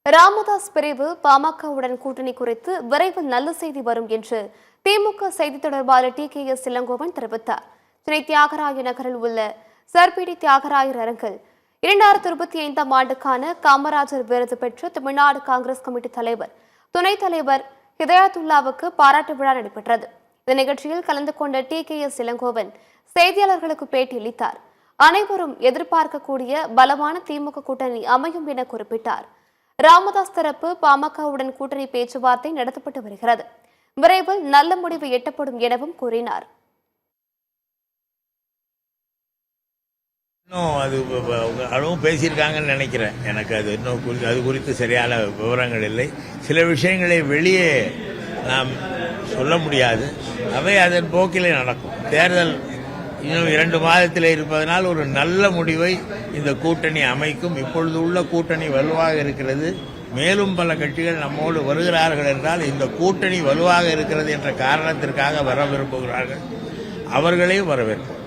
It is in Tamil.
ராமதாஸ் பிரிவு பாமகவுடன் கூட்டணி குறித்து விரைவில் நல்ல செய்தி வரும் என்று திமுக செய்தி தொடர்பாளர் டி.கே.எஸ். இளங்கோவன் தெரிவித்தார். சென்னை தியாகராய நகரில் உள்ள சர்பிடி தியாகராயர் அரங்கில் 2025ஆம் ஆண்டுக்கான காமராஜர் விருது பெற்ற தமிழ்நாடு காங்கிரஸ் கமிட்டி தலைவர் துணைத் தலைவர் ஹிதயத்துல்லாவுக்கு பாராட்டு விழா நடைபெற்றது. இந்த நிகழ்ச்சியில் கலந்து கொண்ட டி.கே.எஸ். இளங்கோவன் செய்தியாளர்களுக்கு பேட்டியளித்தார். அனைவரும் எதிர்பார்க்கக்கூடிய பலமான திமுக கூட்டணி அமையும் என குறிப்பிட்டார். ராமதாஸ் தரப்பு பாமகவுடன் கூட்டணி பேச்சுவார்த்தை நடத்தப்பட்டு வருகிறது. விரைவில் நல்ல முடிவு எட்டப்படும் எனவும் கூறினார். அதுவும் பேசியிருக்காங்கன்னு நினைக்கிறேன். எனக்கு அது இன்னும் அது குறித்து சரியான விவரங்கள் இல்லை. சில விஷயங்களை வெளியே நாம் சொல்ல முடியாது. அவை அதன் போக்கிலே நடக்கும். தேர்தல் இன்னும் 2 மாதத்தில் இருப்பதனால் ஒரு நல்ல முடிவை இந்த கூட்டணி அமைக்கும். இப்பொழுது உள்ள கூட்டணி வலுவாக இருக்கிறது. மேலும் பல கட்சிகள் நம்மோடு வருகிறார்கள் என்றால் இந்த கூட்டணி வலுவாக இருக்கிறது என்ற காரணத்திற்காக வர விரும்புகிறார்கள். அவர்களையும் வரவேற்கும்.